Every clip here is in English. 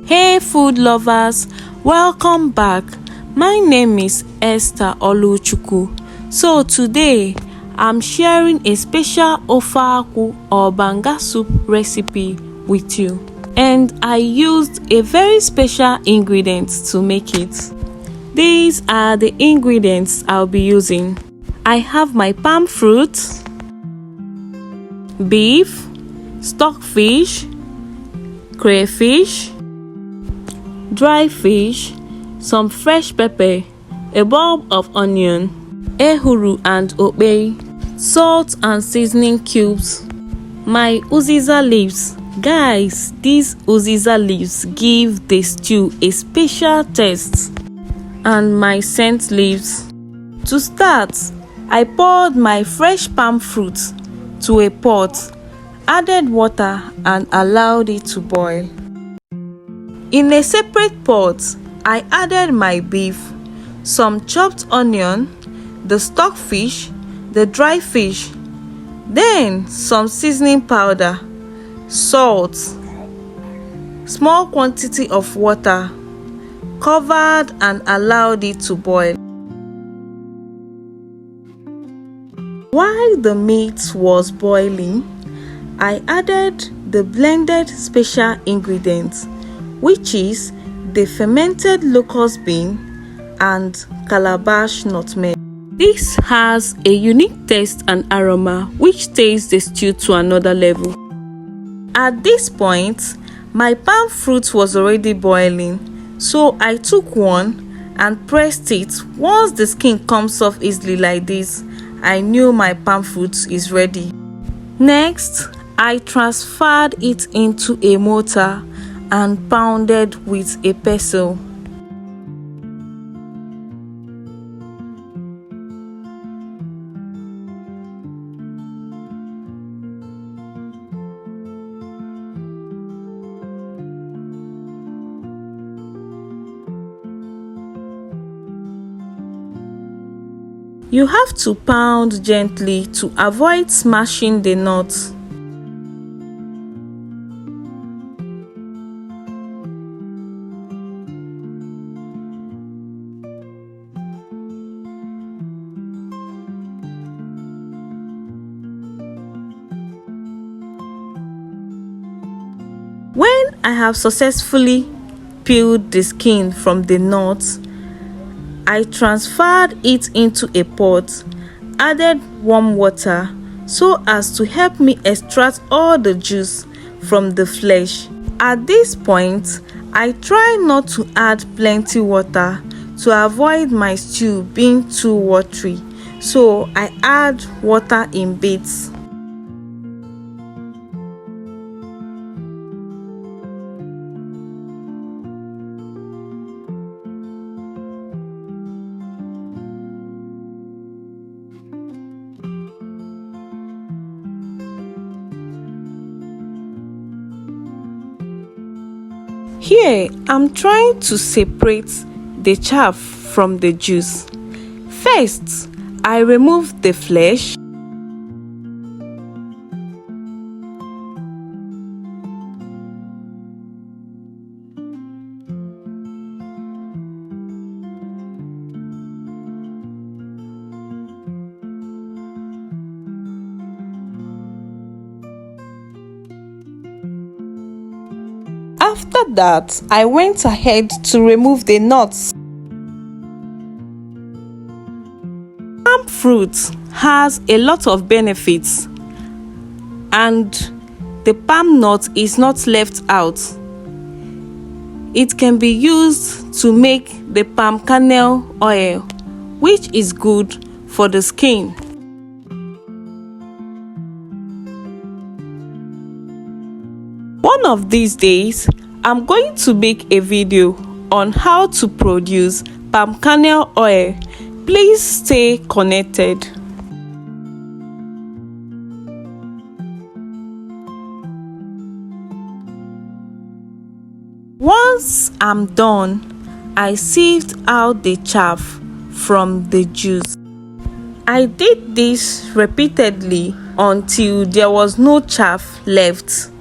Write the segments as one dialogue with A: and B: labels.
A: Hey food lovers, welcome back. My name is Esther Oluchukwu. So today I'm sharing a special Ofe Akwu or Banga soup recipe with you. And I used a very special ingredient to make it. These are the ingredients I'll be using. I have my palm fruit, beef, stockfish, crayfish, dry fish, some fresh pepper, a bulb of onion, ehuru and okpei, salt and seasoning cubes, my uziza leaves. Guys, these uziza leaves give the stew a special taste, and my scent leaves. To start, I poured my fresh palm fruit to a pot, added water and allowed it to boil. In a separate pot, I added my beef, some chopped onion, the stockfish, the dry fish, then some seasoning powder, salt, small quantity of water, covered and allowed it to boil. While the meat was boiling, I added the blended special ingredients, which is the fermented locust bean and calabash nutmeg. This has a unique taste and aroma which takes the stew to another level. At this point, my palm fruit was already boiling, so I took one and pressed it. Once the skin comes off easily like this, I knew my palm fruit is ready. Next, I transferred it into a mortar and pounded with a pestle. You have to pound gently to avoid smashing the nuts. When I have successfully peeled the skin from the nuts, I transferred it into a pot, added warm water so as to help me extract all the juice from the flesh. At this point, I try not to add plenty water to avoid my stew being too watery, so I add water in bits. Here, I'm trying to separate the chaff from the juice. First, I remove the flesh. After that, I went ahead to remove the nuts. Palm fruit has a lot of benefits, and the palm nut is not left out. It can be used to make the palm kernel oil, which is good for the skin. One of these days, I'm going to make a video on how to produce palm kernel oil. Please stay connected. Once I'm done, I sieved out the chaff from the juice. I did this repeatedly until there was no chaff left.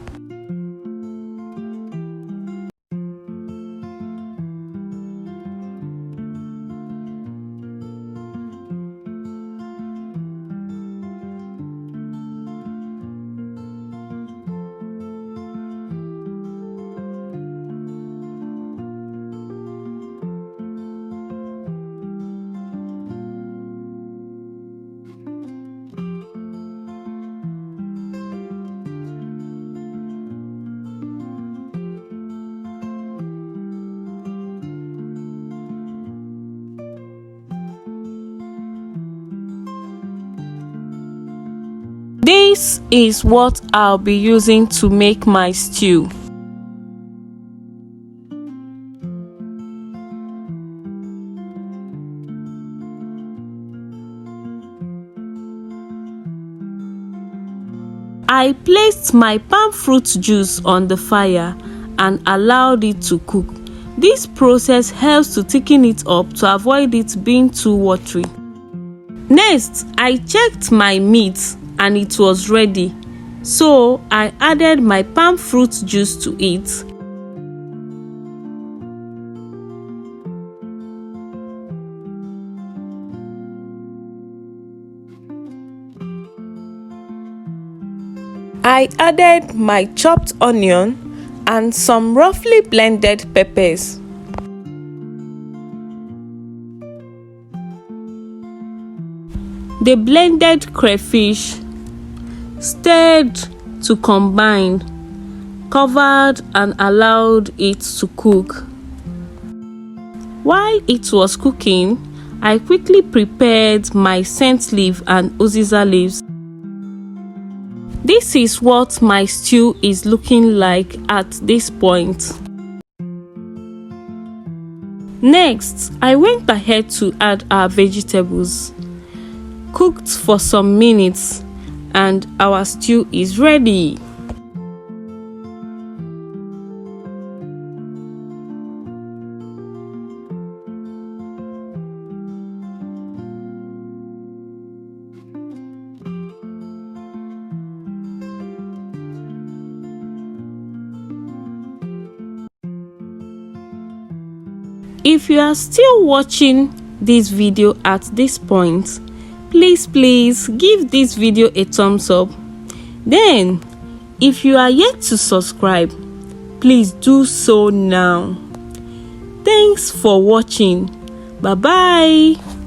A: This is what I'll be using to make my stew. I placed my palm fruit juice on the fire and allowed it to cook. This process helps to thicken it up to avoid it being too watery. Next, I checked my meat and it was ready, so I added my palm fruit juice to it. I added my chopped onion and some roughly blended peppers. The blended crayfish, stirred to combine, covered and allowed it to cook. While it was cooking, I quickly prepared my scent leaf and uziza leaves. This is what my stew is looking like at this point. Next, I went ahead to add our vegetables. Cooked for some minutes and our stew is ready. If you are still watching this video at this point, please give this video a thumbs up. Then, if you are yet to subscribe, please do so now. Thanks for watching. Bye bye.